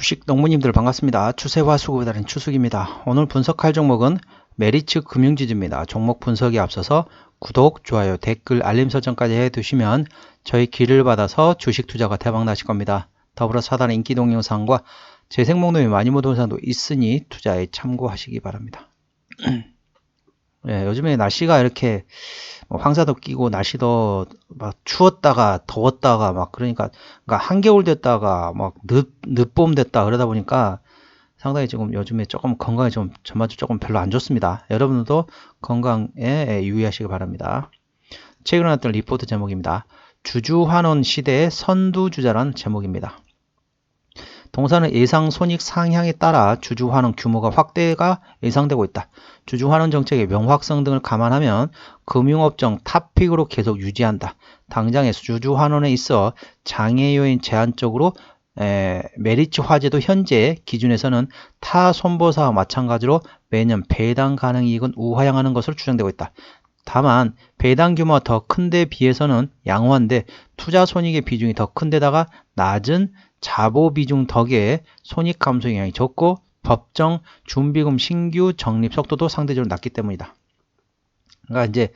주식 농부님들 반갑습니다. 추세와 수급에 따른 추석입니다. 오늘 분석할 종목은 메리츠 금융지주입니다. 종목 분석에 앞서서 구독, 좋아요, 댓글, 알림 설정까지 해두시면 저희 기를 받아서 주식 투자가 대박 나실 겁니다. 더불어 사단의 인기 동영상과 재생 목록이 많이 못 온 사람도 있으니 투자에 참고하시기 바랍니다. 요즘에 날씨가 이렇게 황사도 끼고 날씨도 막 추웠다가 더웠다가 막 그러니까 한겨울 됐다가 막 늦봄 됐다 그러다 보니까 상당히 지금 요즘에 조금 건강에 좀 전반적으로 조금 별로 안 좋습니다. 여러분들도 건강에 유의하시기 바랍니다. 최근에 나왔던 리포트 제목입니다. 주주환원 시대의 선두주자라는 제목입니다. 동사는 예상 손익 상향에 따라 주주환원 규모가 확대가 예상되고 있다. 주주환원 정책의 명확성 등을 감안하면 금융업종 탑픽으로 계속 유지한다. 당장의 주주환원에 있어 장애 요인 제한적으로 메리츠 화재도 현재 기준에서는 타 손보사와 마찬가지로 매년 배당 가능 이익은 우하향하는 것으로 추정되고 있다. 다만 배당 규모가 더 큰 데 비해서는 양호한데 투자 손익의 비중이 더 큰 데다가 낮은 자보 비중 덕에 손익 감소 영향이 적고 법정 준비금 신규 적립 속도도 상대적으로 낮기 때문이다. 그러니까 이제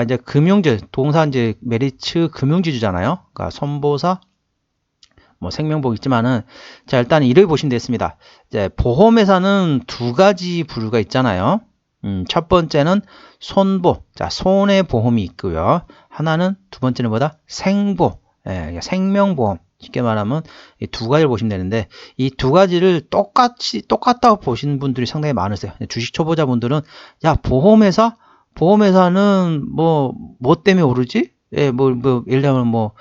이제 금융주 동사 이제 메리츠 금융지주잖아요. 그러니까 손보사 생명보험 있지만은 자 일단 이를 보시면 되겠습니다. 이제 보험회사는 두 가지 부류가 있잖아요. 첫 번째는 손보, 자 손해보험이 있고요. 하나는 두 번째는 뭐다? 생보, 생명보험. 쉽게 말하면 이 두 가지를 보시면 되는데 이 두 가지를 똑같다고 보시는 분들이 상당히 많으세요. 주식 초보자분들은 야 보험회사는 뭐 때문에 오르지? 예를 들면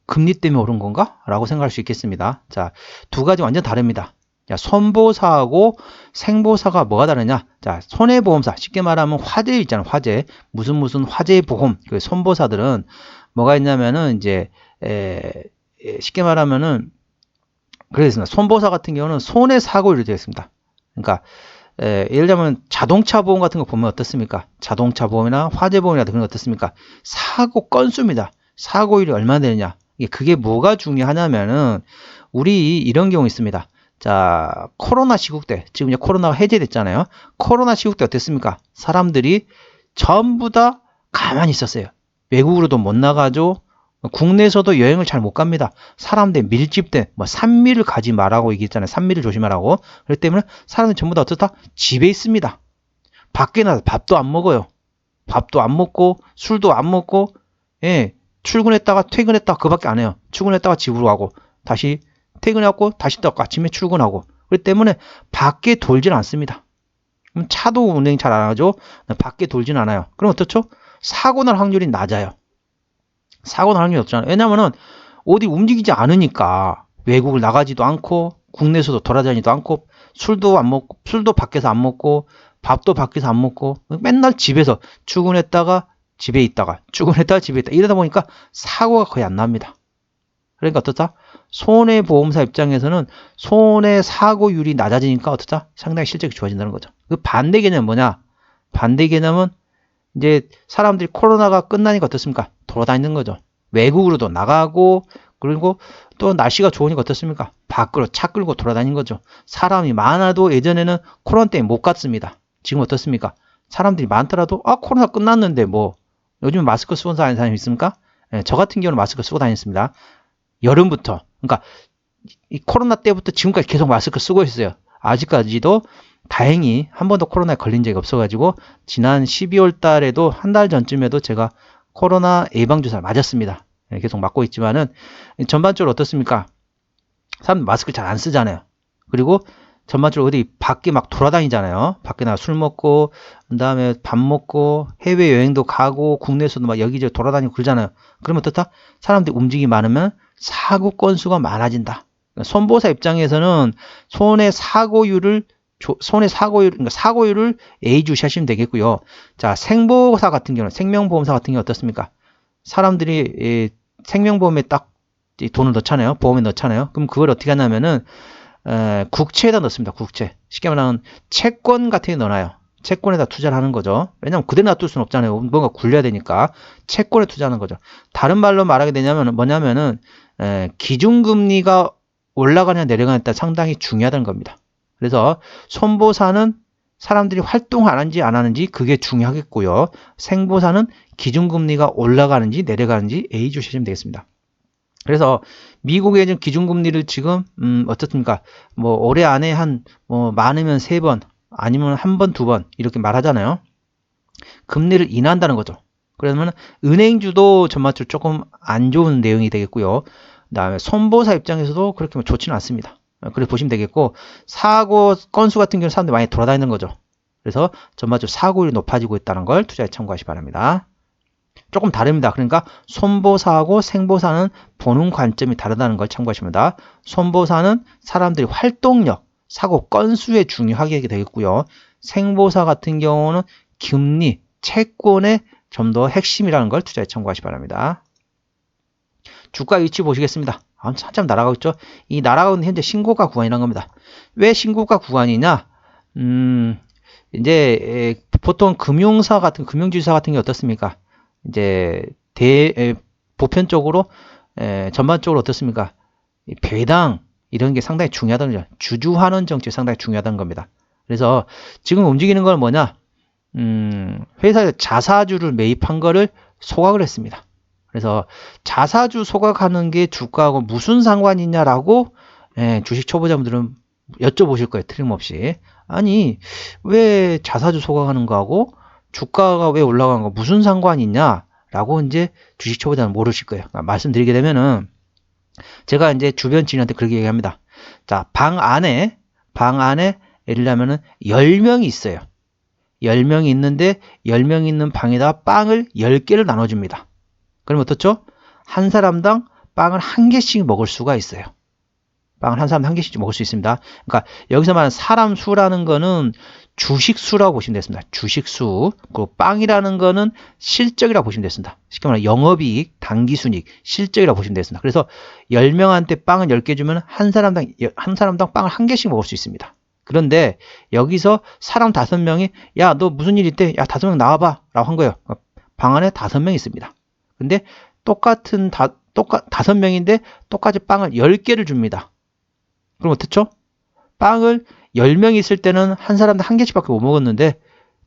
금리 때문에 오른 건가? 라고 생각할 수 있겠습니다. 자, 두 가지 완전 다릅니다. 자, 손보사하고 생보사가 뭐가 다르냐? 자, 손해보험사, 쉽게 말하면 화재 있잖아요. 화재. 무슨 화재보험. 그 손보사들은 뭐가 있냐면은 이제 쉽게 말하면은 그렇습니다. 손보사 같은 경우는 손해사고율이 되어 있습니다. 그러니까 예를 들면 자동차 보험 같은 거 보면 어떻습니까? 자동차 보험이나 화재보험이나 그런 거 어떻습니까? 사고 건수입니다. 사고율이 얼마나 되느냐? 그게 뭐가 중요하냐면은 우리 이런 경우 있습니다. 자, 코로나 시국 때 지금 이제 코로나가 해제됐잖아요. 코로나 시국 때 어땠습니까? 사람들이 전부 다 가만히 있었어요. 외국으로도 못 나가죠. 국내에서도 여행을 잘 못 갑니다. 사람들 밀집된 산미를 가지 말라고 얘기했잖아요. 산미를 조심하라고. 그렇기 때문에 사람들 전부 다 어떻다? 집에 있습니다. 밖에 나가서 밥도 안 먹어요. 밥도 안 먹고 술도 안 먹고 출근했다가 퇴근했다가 그밖에 안 해요. 출근했다가 집으로 가고 다시 퇴근하고 다시 또 아침에 출근하고. 그렇기 때문에 밖에 돌질 않습니다. 차도 운행 잘 안 하죠. 밖에 돌진 않아요. 그럼 어떻죠? 사고 날 확률이 낮아요. 사고 날 확률이 없잖아요. 왜냐면은 어디 움직이지 않으니까 외국을 나가지도 않고 국내에서도 돌아다니지도 않고 술도 안 먹고 술도 밖에서 안 먹고 밥도 밖에서 안 먹고 맨날 집에서 출근했다가 집에 있다가 출근했다가 집에 있다 이러다 보니까 사고가 거의 안 납니다. 그러니까 어떻다? 손해보험사 입장에서는 손해사고율이 낮아지니까 어떻다? 상당히 실적이 좋아진다는 거죠. 그 반대 개념은 뭐냐? 반대 개념은 이제 사람들이 코로나가 끝나니까 어떻습니까? 돌아다니는 거죠. 외국으로도 나가고 그리고 또 날씨가 좋으니까 어떻습니까? 밖으로 차 끌고 돌아다니는 거죠. 사람이 많아도 예전에는 코로나 때문에 못 갔습니다. 지금 어떻습니까? 사람들이 많더라도 코로나 끝났는데 요즘 마스크 쓰고 다니는 사람이 있습니까? 저 같은 경우는 마스크 쓰고 다녔습니다. 여름부터. 그러니까 이 코로나 때부터 지금까지 계속 마스크 쓰고 있어요. 아직까지도 다행히 한 번도 코로나에 걸린 적이 없어가지고 지난 12월 달에도 한 달 전쯤에도 제가 코로나 예방주사를 맞았습니다. 계속 맞고 있지만은 전반적으로 어떻습니까? 사람들 마스크 잘 안 쓰잖아요. 그리고 전반적으로 어디 밖에 막 돌아다니잖아요. 밖에 나가 술 먹고 그다음에 밥 먹고 해외여행도 가고 국내에서도 막 여기저기 돌아다니고 그러잖아요. 그러면 어떻다? 사람들이 움직임이 많으면 사고 건수가 많아진다. 손보사 입장에서는 손해사고율을 그러니까 사고율을 예의주시하시면 되겠고요. 자, 생보사 같은 경우는 생명보험사 같은 경우 어떻습니까? 사람들이 생명보험에 딱 돈을 넣잖아요. 보험에 넣잖아요. 그럼 그걸 어떻게 하냐면은 국채에다 넣습니다. 국채. 쉽게 말하면 채권 같은 게 넣어놔요. 채권에다 투자를 하는 거죠. 왜냐하면 그대로 놔둘 수는 없잖아요. 뭔가 굴려야 되니까 채권에 투자하는 거죠. 다른 말로 말하게 되냐면 뭐냐면은 기준금리가 올라가냐 내려가냐에 따라 상당히 중요하다는 겁니다. 그래서 손보사는 사람들이 활동하는지 안 하는지 그게 중요하겠고요. 생보사는 기준금리가 올라가는지 내려가는지 A주시면 되겠습니다. 그래서 미국의 지금 기준금리를 지금 어떻습니까? 뭐 올해 안에 한 뭐 많으면 3번 아니면 1번, 2번 이렇게 말하잖아요. 금리를 인하한다는 거죠. 그러면 은행주도 전반적으로 조금 안 좋은 내용이 되겠고요. 그다음에 손보사 입장에서도 그렇게 뭐 좋지는 않습니다. 그렇게 보시면 되겠고 사고 건수 같은 경우는 사람들이 많이 돌아다니는 거죠. 그래서 전반적으로 사고율이 높아지고 있다는 걸 투자에 참고하시기 바랍니다. 조금 다릅니다. 그러니까 손보사하고 생보사는 보는 관점이 다르다는 걸 참고하십니다. 손보사는 사람들이 활동력, 사고 건수에 중요하게 되겠고요. 생보사 같은 경우는 금리, 채권의 좀 더 핵심이라는 걸 투자에 참고하시기 바랍니다. 주가 위치 보시겠습니다. 한참 날아가고 있죠. 이 날아가고 있는 현재 신고가 구간이라는 겁니다. 왜 신고가 구간이냐? 이제 보통 금융사 같은 금융주사 같은 게 어떻습니까? 이제 보편적으로 전반적으로 어떻습니까? 배당 이런 게 상당히 중요하다는 거죠. 주주환원 정책이 상당히 중요하다는 겁니다. 그래서 지금 움직이는 건 뭐냐? 회사에 자사주를 매입한 거를 소각을 했습니다. 그래서 자사주 소각하는 게 주가하고 무슨 상관이 있냐라고 주식 초보자분들은 여쭤보실 거예요. 틀림없이. 아니 왜 자사주 소각하는 거하고 주가가 왜 올라간 거 무슨 상관이 있냐라고 이제 주식 초보자는 모르실 거예요. 그러니까 말씀드리게 되면은 제가 이제 주변 지인한테 그렇게 얘기합니다. 자, 방 안에 예를 들면은 10명이 있어요. 10명이 있는데 10명이 있는 방에다가 빵을 10개를 나눠줍니다. 그럼 어떻죠? 한 사람당 빵을 한 개씩 먹을 수가 있어요. 빵을 한 사람 한 개씩 먹을 수 있습니다. 그러니까 여기서 말하는 사람 수라는 거는 주식 수라고 보시면 되겠습니다. 주식 수. 그리고 빵이라는 거는 실적이라고 보시면 되겠습니다. 쉽게 말하면 영업이익, 당기순이익, 실적이라고 보시면 되겠습니다. 그래서 10명한테 빵을 10개 주면 한 사람당 빵을 한 개씩 먹을 수 있습니다. 그런데 여기서 사람 5명이 야, 너 무슨 일 있대? 야, 5명 나와봐. 라고 한 거예요. 방 안에 5명이 있습니다. 근데 5명인데 똑같이 빵을 10개를 줍니다. 그럼 어떻죠? 빵을 10명이 있을 때는 한 사람당 한 개씩밖에 못 먹었는데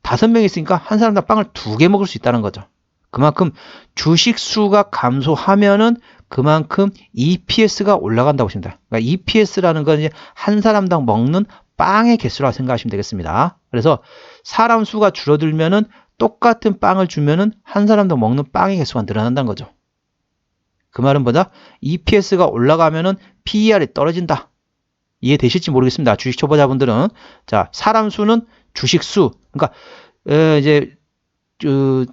5명이 있으니까 한 사람당 빵을 2개 먹을 수 있다는 거죠. 그만큼 주식 수가 감소하면은 그만큼 EPS가 올라간다고 보시면 돼요. 그러니까 EPS라는 건 이제 한 사람당 먹는 빵의 개수라고 생각하시면 되겠습니다. 그래서 사람 수가 줄어들면은 똑같은 빵을 주면은 한 사람당 먹는 빵의 개수가 늘어난다는 거죠. 그 말은 뭐다? EPS가 올라가면은 PER이 떨어진다. 이해되실지 모르겠습니다. 주식 초보자분들은. 자, 사람 수는 주식 수. 그러니까, 이제,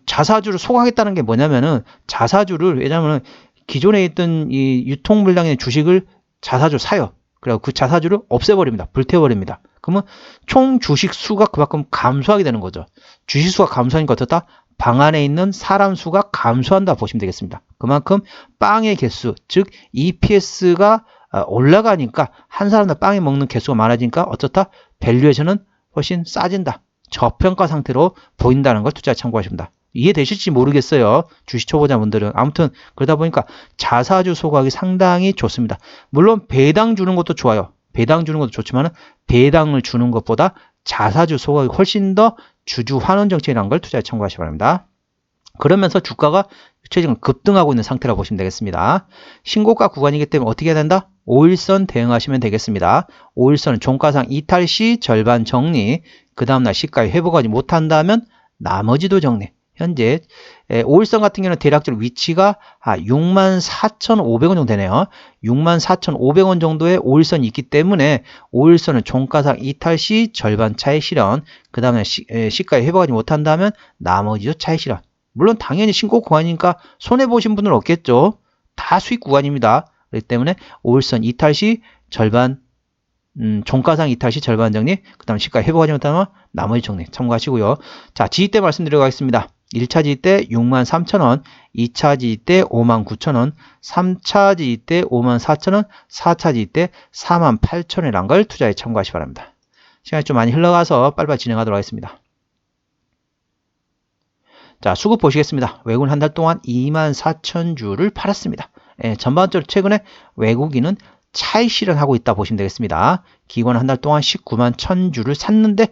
자사주를 소각하겠다는 게 뭐냐면은, 자사주를, 왜냐면은, 기존에 있던 이 유통 물량의 주식을 자사주 사요. 그리고 그 자사주를 없애버립니다. 불태워버립니다. 그러면 총 주식 수가 그만큼 감소하게 되는 거죠. 주식 수가 감소하니까 어떻다? 방 안에 있는 사람 수가 감소한다 보시면 되겠습니다. 그만큼 빵의 개수, 즉, EPS가 올라가니까 한 사람당 빵에 먹는 개수가 많아지니까 어떻다? 밸류에이션은 훨씬 싸진다. 저평가 상태로 보인다는 걸 투자에 참고하십니다. 이해되실지 모르겠어요. 주식 초보자분들은. 아무튼 그러다 보니까 자사주 소각이 상당히 좋습니다. 물론 배당 주는 것도 좋아요. 배당 주는 것도 좋지만 배당을 주는 것보다 자사주 소각이 훨씬 더 주주 환원 정책이라는 걸 투자에 참고하시기 바랍니다. 그러면서 주가가 최근 급등하고 있는 상태라고 보시면 되겠습니다. 신고가 구간이기 때문에 어떻게 해야 된다? 5일선 대응하시면 되겠습니다. 5일선은 종가상 이탈 시 절반 정리, 그 다음날 시가에 회복하지 못한다면 나머지도 정리. 현재 5일선 같은 경우는 대략적으로 위치가 64,500원 정도 되네요. 64,500원 정도의 5일선이 있기 때문에 5일선은 종가상 이탈 시 절반 차익 실현, 그 다음에 시가에 회복하지 못한다면 나머지도 차익 실현. 물론 당연히 신고 구간이니까 손해보신 분은 없겠죠. 다 수익 구간입니다. 그렇기 때문에 5일선 이탈 시 절반, 종가상 이탈 시 절반 정리, 그 다음 시가 회복하지 못하면 나머지 정리 참고하시고요. 자, 지지대 말씀드리겠습니다. 1차 지지대 63,000원, 2차 지지대 59,000원, 3차 지지대 54,000원, 4차 지지대 48,000원이라는 걸 투자에 참고하시기 바랍니다. 시간이 좀 많이 흘러가서 빨리빨리 진행하도록 하겠습니다. 자, 수급 보시겠습니다. 외국인 한 달 동안 24,000주를 팔았습니다. 전반적으로 최근에 외국인은 차익 실현하고 있다 보시면 되겠습니다. 기관은 한 달 동안 19만 1000주를 샀는데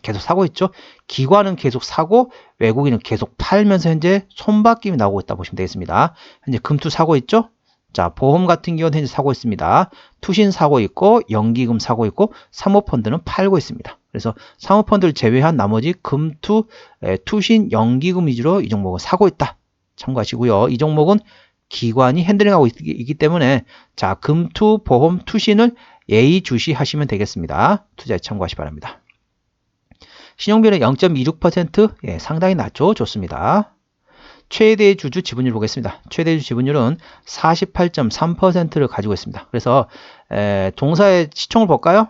계속 사고 있죠. 기관은 계속 사고 외국인은 계속 팔면서 현재 손바뀜이 나오고 있다 보시면 되겠습니다. 현재 금투 사고 있죠. 자, 보험 같은 경우는 현재 사고 있습니다. 투신 사고 있고 연기금 사고 있고 사모펀드는 팔고 있습니다. 그래서 사모펀드를 제외한 나머지 금투, 투신, 연기금 위주로 이 종목은 사고 있다. 참고하시고요. 이 종목은 기관이 핸들링하고 있기 때문에 자, 금투, 보험, 투신을 예의주시하시면 되겠습니다. 투자에 참고하시 기 바랍니다. 신용비는 0.26%, 상당히 낮죠. 좋습니다. 최대 주주 지분율 보겠습니다. 최대 주주 지분율은 48.3%를 가지고 있습니다. 그래서 동사의 시총을 볼까요?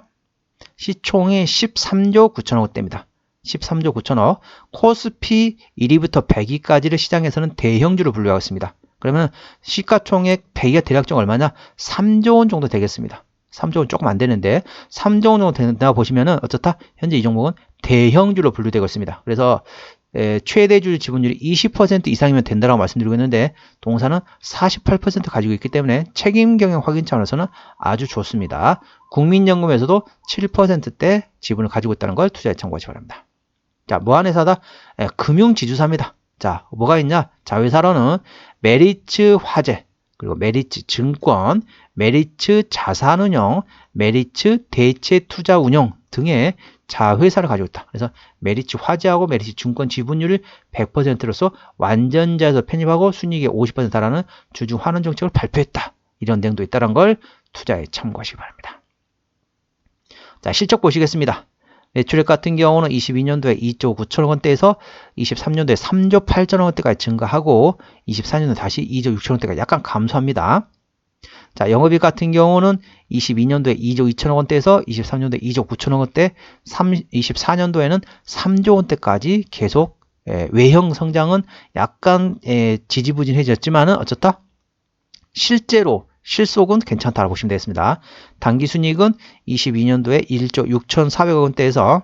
시총이 13조 9천억대입니다. 13조 9천억. 코스피 1위부터 100위까지를 시장에서는 대형주로 분류하고 있습니다. 그러면 시가총액 100위가 대략적으로 얼마냐? 3조 원 정도 되겠습니다. 3조 원 조금 안 되는데 3조 원 정도 된다고 보시면은 어쩌다 현재 이 종목은 대형주로 분류되고 있습니다. 그래서 최대 주주 지분율이 20% 이상이면 된다고 말씀드리고 있는데 동사는 48% 가지고 있기 때문에 책임 경영 확인 차원에서는 아주 좋습니다. 국민연금에서도 7%대 지분을 가지고 있다는 걸 투자에 참고하시기 바랍니다. 자, 무한회사다. 금융지주사입니다. 자, 뭐가 있냐? 자, 회사로는 메리츠 화재, 그리고 메리츠 증권, 메리츠 자산운용, 메리츠 대체투자운용 등의 자회사를 가지고 있다. 그래서 메리츠 화재하고 메리츠 증권 지분율을 100%로서 완전자에서 편입하고 순이익의 50% 달하는 주주 환원 정책을 발표했다. 이런 내용도 있다는 걸 투자에 참고하시기 바랍니다. 자, 실적 보시겠습니다. 매출액 같은 경우는 22년도에 2조 9천억 원대에서 23년도에 3조 8천억 원대까지 증가하고 24년도에 다시 2조 6천억 원대까지 약간 감소합니다. 자, 영업이익 같은 경우는 22년도에 2조 2천억 원대에서 23년도에 2조 9천억 원대, 24년도에는 3조 원대까지 계속 외형 성장은 약간 지지부진해졌지만은 어쩌다 실제로 실속은 괜찮다고 보시면 되겠습니다. 당기순이익은 22년도에 1조 6,400억 원대에서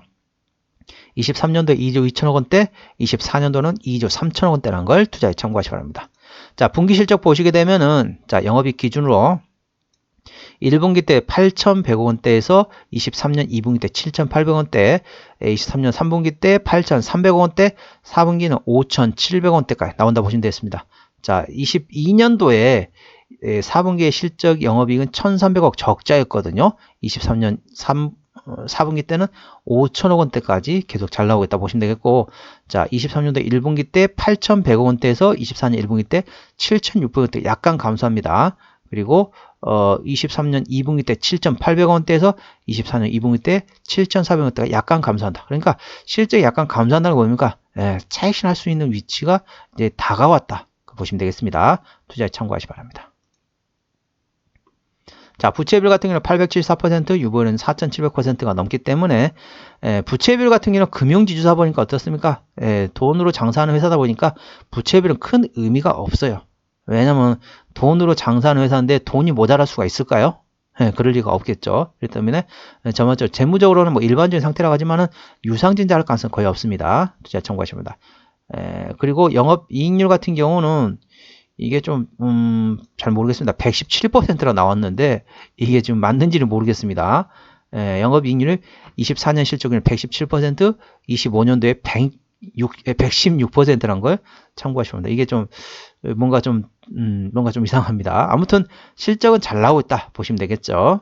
23년도에 2조 2천억 원대, 24년도는 2조 3천억 원대라는 걸 투자에 참고하시기 바랍니다. 자, 분기 실적 보시게 되면은 자, 영업이익 기준으로 1분기 때 8,100억 원대에서 23년 2분기 때 7,800억 원대, 23년 3분기 때 8,300억 원대, 4분기는 5,700억 원대까지 나온다 보시면 되겠습니다. 자, 22년도에 4분기의 실적 영업이익은 1,300억 적자였거든요. 23년 4분기 때는 5천억 원대까지 계속 잘 나오고 있다 보시면 되겠고, 자, 23년도 1분기 때 8,100억 원대에서 24년 1분기 때 7,600억 원대 약간 감소합니다. 그리고 23년 2분기 때 7,800억 원대에서 24년 2분기 때 7,400억 원대가 약간 감소한다. 그러니까 실적이 약간 감소한다는 거 보니까 차익 실현할 수 있는 위치가 이제 다가왔다. 보시면 되겠습니다. 투자에 참고하시기 바랍니다. 자, 부채비율 같은 경우는 874%, 유보율은 4,700%가 넘기 때문에 부채비율 같은 경우는 금융지주사 보니까 어떻습니까? 돈으로 장사하는 회사다 보니까 부채비율은 큰 의미가 없어요. 왜냐면 돈으로 장사하는 회사인데 돈이 모자랄 수가 있을까요? 그럴 리가 없겠죠. 그렇기 때문에 전반적으로 재무적으로는 뭐 일반적인 상태라고 하지만은 유상증자할 가능성은 거의 없습니다. 투자 참고하십니다. 그리고 영업이익률 같은 경우는 이게 좀 잘 모르겠습니다. 117%라 나왔는데 이게 좀 맞는지는 모르겠습니다. 영업이익률 24년 실적률 117%, 25년도에 116%란 걸 참고하시면 됩니다. 이게 좀 뭔가 좀 이상합니다. 아무튼 실적은 잘 나오고 있다 보시면 되겠죠.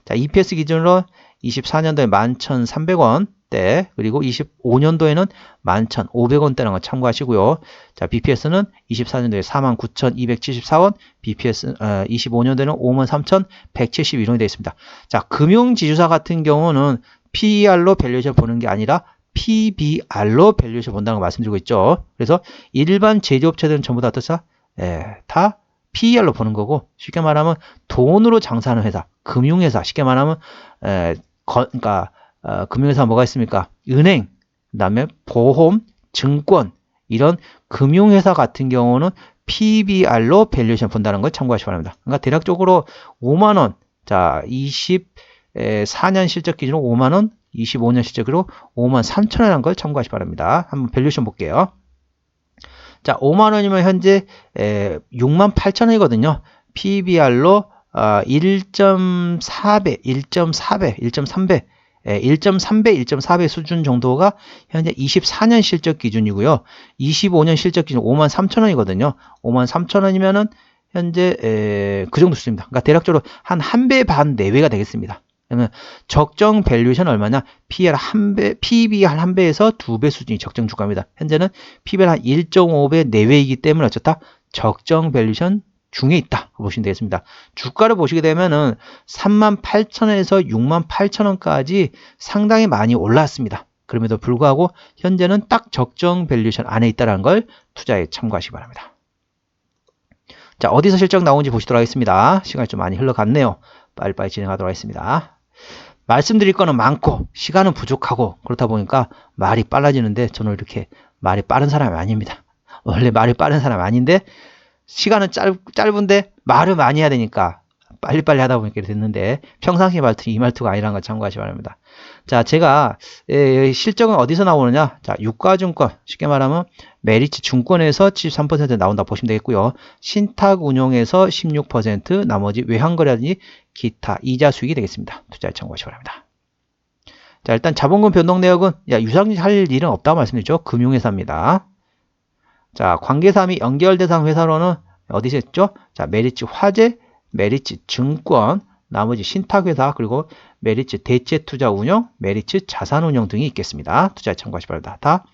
자, EPS 기준으로 24년도에 11,300원대, 그리고 25년도에는 11,500원대라는 걸 참고하시고요. 자, BPS는 24년도에 49,274원, BPS 25년도에는 53,171원이 되어 있습니다. 자, 금융지주사 같은 경우는 PER로 밸류에이션 보는 게 아니라 PBR로 밸류에이션 본다는 걸 말씀드리고 있죠. 그래서 일반 제조업체들은 전부 다 어떻죠? 다 PER로 보는 거고, 쉽게 말하면 돈으로 장사하는 회사, 금융회사, 쉽게 말하면 그러니까 금융회사 뭐가 있습니까? 은행, 그다음에 보험, 증권, 이런 금융회사 같은 경우는 PBR로 밸류에이션 본다는 걸 참고하시기 바랍니다. 그러니까 대략적으로 5만 원, 자, 24년 실적 기준으로 5만 원, 25년 실적으로 5만 3천 원이라는 걸 참고하시기 바랍니다. 한번 밸류에이션 볼게요. 자, 5만 원이면 현재 6만 8천 원이거든요. PBR로 1.4배, 1.4배, 1.3배, 1.3배, 1.4배 수준 정도가 현재 24년 실적 기준이고요. 25년 실적 기준 53,000원이거든요. 53,000원이면은 현재 그 정도 수준입니다. 그러니까 대략적으로 한 배 반 내외가 되겠습니다. 그러면 적정 밸류에이션 얼마냐? PER 한 배, PB 한 배에서 2배 수준이 적정 주가입니다. 현재는 PBR 한 1.5배 내외이기 때문에 어쨌다? 적정 밸류에이션 중에 있다 보시면 되겠습니다. 주가를 보시게 되면은 38,000원에서 68,000원까지 상당히 많이 올랐습니다. 그럼에도 불구하고 현재는 딱 적정 밸류에이션 안에 있다는 걸 투자에 참고하시기 바랍니다. 자, 어디서 실적 나오는지 보시도록 하겠습니다. 시간이 좀 많이 흘러갔네요. 빨리빨리 진행하도록 하겠습니다. 말씀드릴 거는 많고 시간은 부족하고 그렇다 보니까 말이 빨라지는데 저는 이렇게 말이 빠른 사람이 아닙니다. 원래 말이 빠른 사람이 아닌데 시간은 짧은데 말을 많이 해야 되니까 빨리빨리 하다 보니까 이렇게 됐는데 평상시 말투 이 말투가 아니라는 걸 참고하시기 바랍니다. 자, 제가 실적은 어디서 나오느냐? 자, 유가증권 쉽게 말하면 메리츠 증권에서 73% 나온다 보시면 되겠고요. 신탁운용에서 16%, 나머지 외환거래라든지 기타 이자 수익이 되겠습니다. 투자에 참고하시기 바랍니다. 자, 일단 자본금 변동 내역은 유상할 일은 없다고 말씀드렸죠. 금융회사입니다. 자, 관계사 및 연결 대상 회사로는 어디서 했죠? 자, 메리츠 화재, 메리츠 증권, 나머지 신탁회사, 그리고 메리츠 대체투자운용, 메리츠 자산운용 등이 있겠습니다. 투자에 참고하시기 바랍니다. 다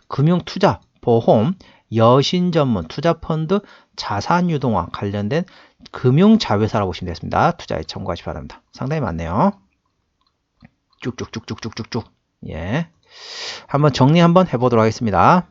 금융투자, 보험, 여신전문, 투자펀드, 자산유동화 관련된 금융자회사라고 보시면 되겠습니다. 투자에 참고하시기 바랍니다. 상당히 많네요. 쭉쭉쭉쭉쭉쭉쭉. 예. 한번 정리 한번 해보도록 하겠습니다.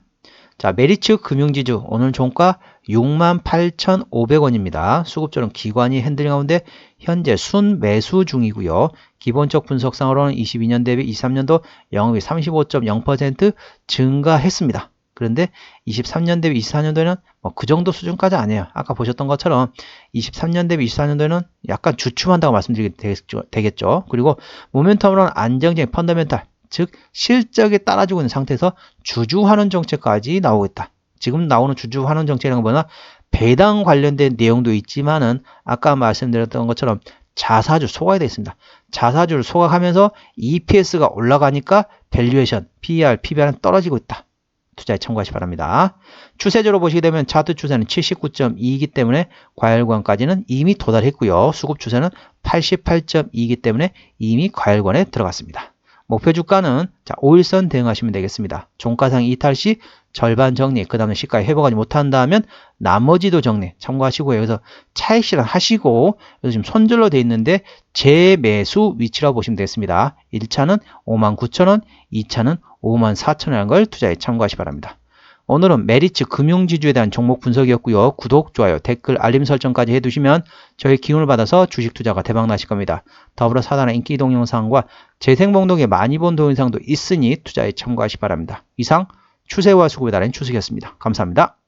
자, 메리츠 금융지주 오늘 종가 68,500원입니다. 수급조는 기관이 핸들링 가운데 현재 순매수 중이고요. 기본적 분석상으로는 22년 대비 23년도 영업이 35.0% 증가했습니다. 그런데 23년 대비 24년도에는 그 정도 수준까지 아니에요. 아까 보셨던 것처럼 23년 대비 24년도에는 약간 주춤한다고 말씀드리게 되겠죠. 그리고 모멘텀으로는 안정적인 펀더멘탈, 즉 실적에 따라주고 있는 상태에서 주주환원 정책까지 나오겠다. 지금 나오는 주주환원 정책이라는 건 뭐냐? 배당 관련된 내용도 있지만은 아까 말씀드렸던 것처럼 자사주 소각이 되어 있습니다. 자사주를 소각하면서 EPS가 올라가니까 밸류에이션, PER, PBR은 떨어지고 있다. 투자에 참고하시기 바랍니다. 추세적으로 보시게 되면 차트 추세는 79.2이기 때문에 과열권까지는 이미 도달했고요. 수급 추세는 88.2이기 때문에 이미 과열권에 들어갔습니다. 목표 주가는 자 5일선 대응하시면 되겠습니다. 종가상 이탈 시 절반 정리, 그 다음에 시가에 회복하지 못한다면 나머지도 정리 참고하시고 여기서 차익 실현하시고 여기서 지금 손절로 되어 있는데 재매수 위치라고 보시면 되겠습니다. 1차는 59,000원, 2차는 54,000원이라는 걸 투자에 참고하시기 바랍니다. 오늘은 메리츠 금융지주에 대한 종목 분석이었고요. 구독, 좋아요, 댓글, 알림 설정까지 해두시면 저희 기운을 받아서 주식 투자가 대박 나실 겁니다. 더불어 사단의 인기 동영상과 재생봉독에 많이 본 동영상도 있으니 투자에 참고하시기 바랍니다. 이상 추세와 수급에 달인 추석이었습니다. 감사합니다.